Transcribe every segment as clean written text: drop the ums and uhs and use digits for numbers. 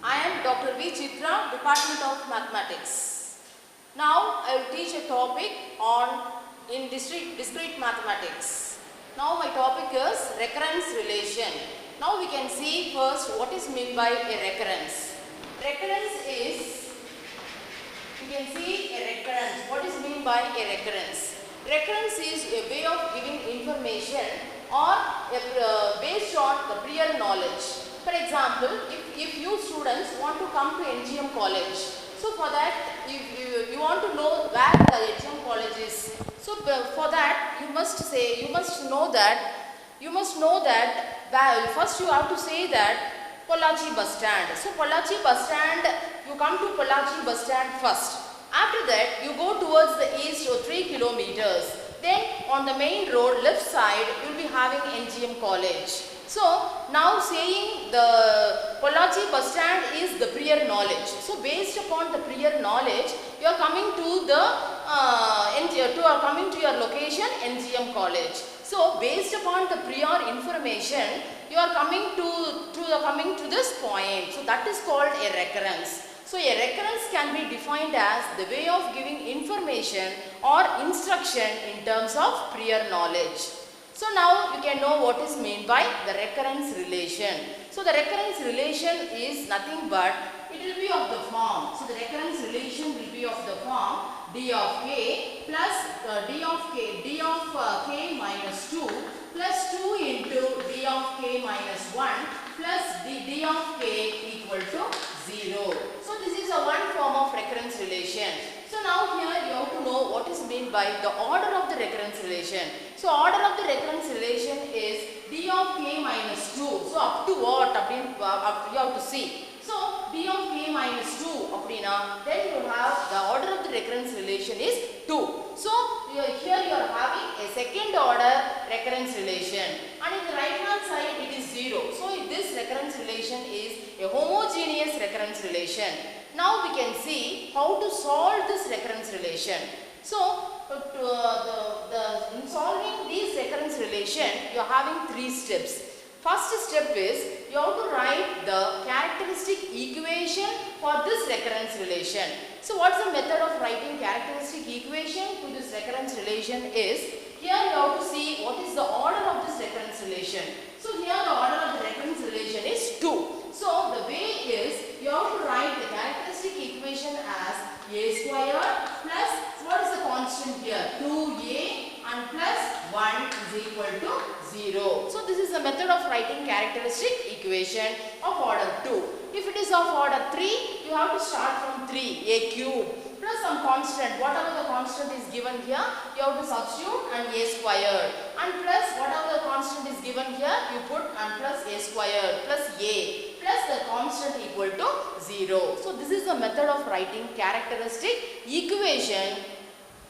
I am Dr. V. Chitra, Department of Mathematics. Now I will teach a topic on discrete mathematics. Now my topic is recurrence relation. Now we can see first what is meant by a recurrence. Recurrence is, you can see a recurrence. What is meant by a recurrence? Recurrence is a way of giving information or based on the prior knowledge. For example, if you students want to come to NGM college, so for that you want to know where the NGM college is. So for that you must know that first you have to say that Pollachi bus stand. So Pollachi bus stand, you come to Pollachi bus stand first. After that you go towards the east 3 kilometers. Then on the main road left side you will be having NGM college. So now saying the Pollachi bus stand is the prior knowledge. So based upon the prior knowledge, you are coming to your location NGM college. So based upon the prior information, you are coming to this point. So that is called a recurrence. So a recurrence can be defined as the way of giving information or instruction in terms of prior knowledge. So now you can know what is meant by the recurrence relation. So the recurrence relation is nothing but it will be of the form. So the recurrence relation will be of the form d of k plus d of k minus 2 plus 2 into d of k minus 1 plus d of k equal to 0. So this is a one form of recurrence relation. So now here you have to know what is meant by the order of the recurrence relation. So order of the recurrence relation is d of k minus 2. So up to what? You have to see. So d of k minus 2 then you have the order of the recurrence relation is 2. So here you are having a second order recurrence relation, and in the right hand side it is 0. So this recurrence relation is a homogeneous recurrence relation. Now we can see how to solve this recurrence relation. So in solving this recurrence relation, you are having 3 steps. First step is you have to write the characteristic equation for this recurrence relation. So what's the method of writing characteristic equation to this recurrence relation is, here you have to see what is the order of this recurrence relation. So here the order of the recurrence relation is 2. So the way is you have to write the characteristic equation as a squared plus, what is the constant here? 2a and plus 1 is equal to 0. So this is the method of writing characteristic equation of order 2. If it is of order 3, you have to start from 3, a cube plus some constant. Whatever the constant is given here, you have to substitute and a squared, and plus whatever the constant is given here, you put and plus a squared plus a plus the constant equal to 0. So this is the method of writing characteristic equation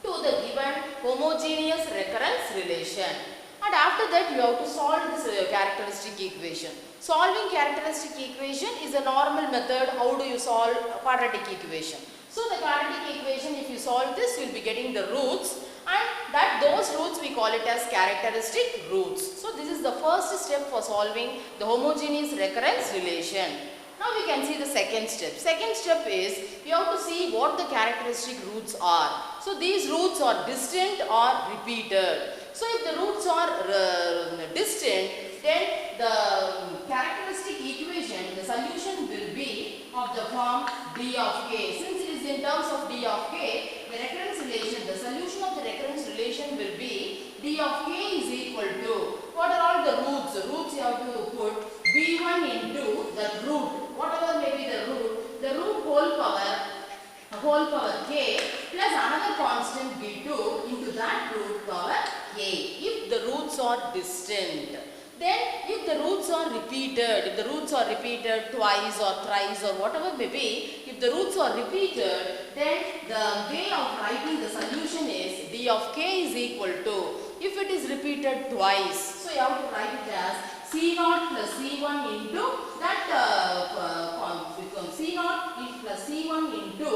to the given homogeneous recurrence relation. And after that you have to solve this characteristic equation. Solving characteristic equation is a normal method. How do you solve a quadratic equation? So the quadratic equation, if you solve this, you will be getting the roots, and those roots we call it as characteristic roots. So this is the first step for solving the homogeneous recurrence relation. Now we can see the second step. Second step is you have to see what the characteristic roots are. So these roots are distant or repeated. So if the roots are distant, then the characteristic equation, the solution will be of the form d of k. Since it is in terms of d of k, the recurrence relation, the solution of the recurrence relation will be d of k is equal to, what are all the roots? The roots you have to put b1 into the root, whatever may be the root whole power k plus another constant b2 into that root power k, if the roots are distant. Then if the roots are repeated, twice or thrice or whatever may be, if the roots are repeated, then the way of writing the solution is d of k is equal to, if it is repeated twice, so you have to write it as c0 plus c1 into that c0 plus c1 into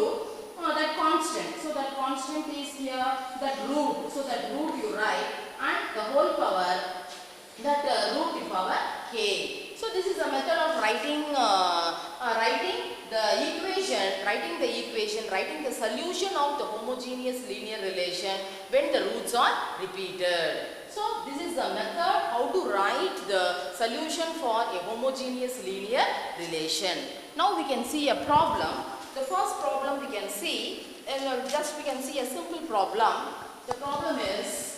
that constant. So that constant is here, that root. So that root you write, and the whole power, that root power k. So this is a method of writing writing the solution of the homogeneous linear relation when the roots are repeated. So this is the method how to write the solution for a homogeneous linear relation. Now we can see a problem. The first problem we can see, we can see a simple problem. The problem is,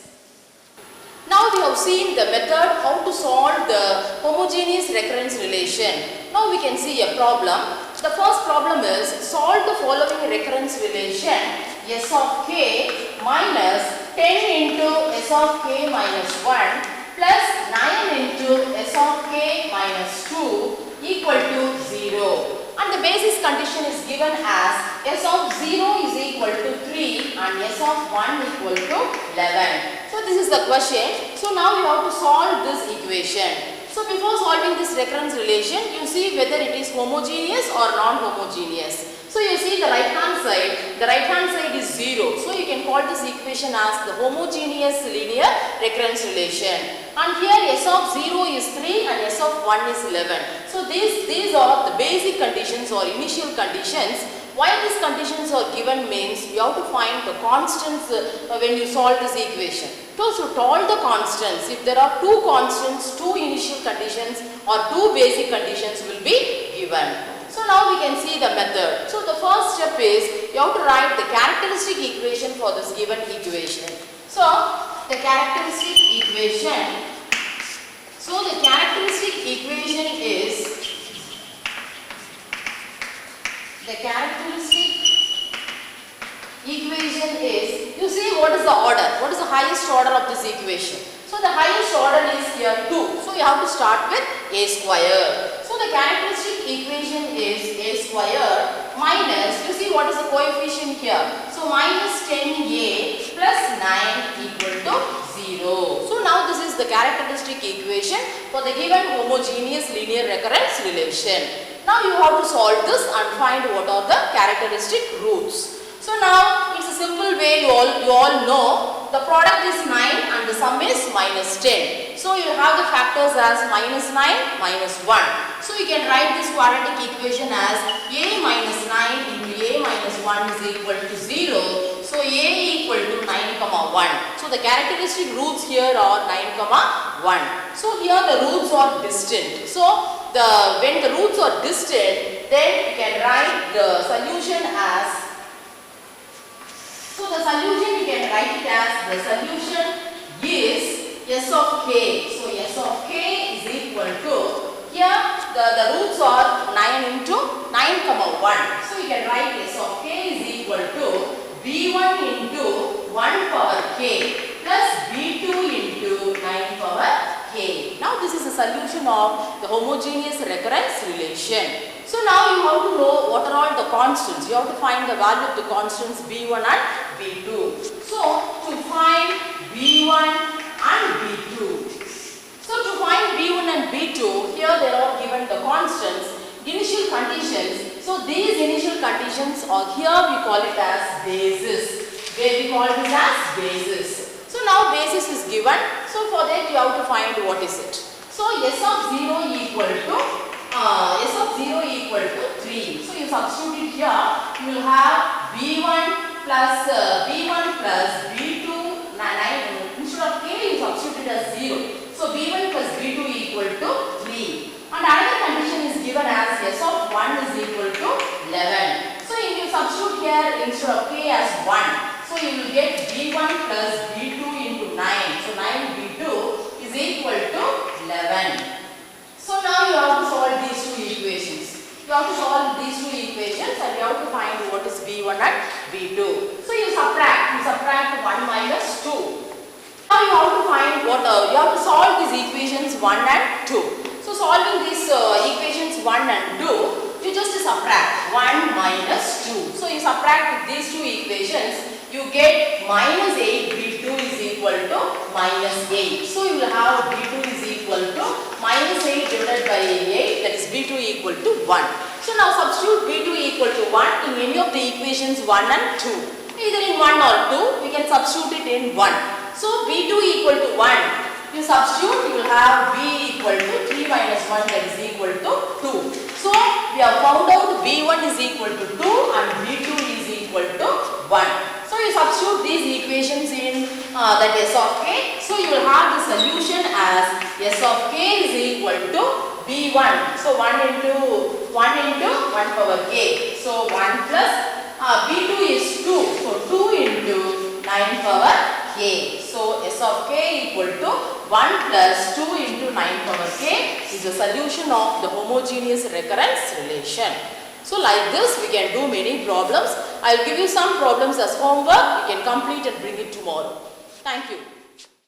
now we have seen the method how to solve the homogeneous recurrence relation. Now we can see a problem. The first problem is solve the following recurrence relation s of k minus 10 into s of k minus 1 plus 9 into s of k minus 2 equal to 0. And the basis condition is given as s of 0 is equal to 3 and s of 1 equal to 11. So this is the question. So now you have to solve this equation. So before solving this recurrence relation, you see whether it is homogeneous or non-homogeneous. So you see the right hand side is 0. So you can call this equation as the homogeneous linear recurrence relation. And here s of 0 is 3 and s of 1 is 11. So these are the basic conditions or initial conditions. Why these conditions are given means you have to find the constants when you solve this equation. So to all the constants, if there are two constants, two initial conditions or two basic conditions will be given. So now we can see the method. So the first step is you have to write the characteristic equation for this given equation. So the characteristic equation. So the characteristic equation is you see what is the order, what is the highest order of this equation. So the highest order is here 2. So you have to start with a square. So the characteristic equation is a square minus, you see what is the coefficient here. So minus 10a plus 9 equal to 0. So now this is the characteristic equation for the given homogeneous linear recurrence relation. Now you have to solve this and find what are the characteristic roots. So now it's a simple way, you all know the product is 9 and the sum is minus 10. So you have the factors as minus 9 minus 1. So you can write this quadratic equation as a minus 9 into a minus 1 is equal to 0. So a equal to 9 comma 1. So the characteristic roots here are 9 comma 1. So here the roots are distant. So when the roots are distant, then you can write the solution as, so the solution you can write it as, the solution is s of k. So s of k is equal to, here the roots are 9 into 9 comma 1. So you can write s of k is equal to b1 into 1 power k plus b2 into 9 power k. Now this is a solution of the homogeneous recurrence relation. So now you have to know what are all the constants. You have to find the value of the constants b1 and b2. So to find b1 and b2. So to find b1 and b2, here they are given the constants, initial conditions. So these initial conditions are here we call it as basis. We call this as basis. So now basis is given. So for that you have to find what is it. So s of 0 equal to 3. So you substitute it here. You will have b1 plus b2 9. Instead of k you substitute it as 0. So b1 plus b2 equal to 3. And another condition is given as s of 1 is equal to 11. So if you substitute here instead of k as 1. So you will get b1 plus b2 into 9. So 9b2 is equal to 11. So now you have to solve these two equations. You have to solve these two equations and you have to find what is b1 and b2. So you subtract 1 minus 2. Now you have to find what, you have to solve these equations 1 and 2. So solving these equations 1 and 2, you just subtract 1 minus 2. So you subtract these two equations, you get minus 8 b2 is equal to minus 8. So you will have b2 is equal to minus 8 divided by 8, that is b2 equal to 1. So now substitute b2 equal to 1 in any of the equations 1 and 2. Either in 1 or 2, we can substitute it in 1. So b2 equal to 1, you substitute, you will have b equal to 3 minus 1, that is equal to 2. So we have found out b B1 is equal to 2 and B2 is equal to 1. So you substitute these equations in that S of k. So you will have the solution as S of k is equal to B1. So 1 into 1 power k. So 1 plus B2 is 2. So 2 into 9 power k. So S of k equal to 1 plus 2 into 9 power k is the solution of the homogeneous recurrence relation. So like this we can do many problems. I will give you some problems as homework. You can complete and bring it tomorrow. Thank you.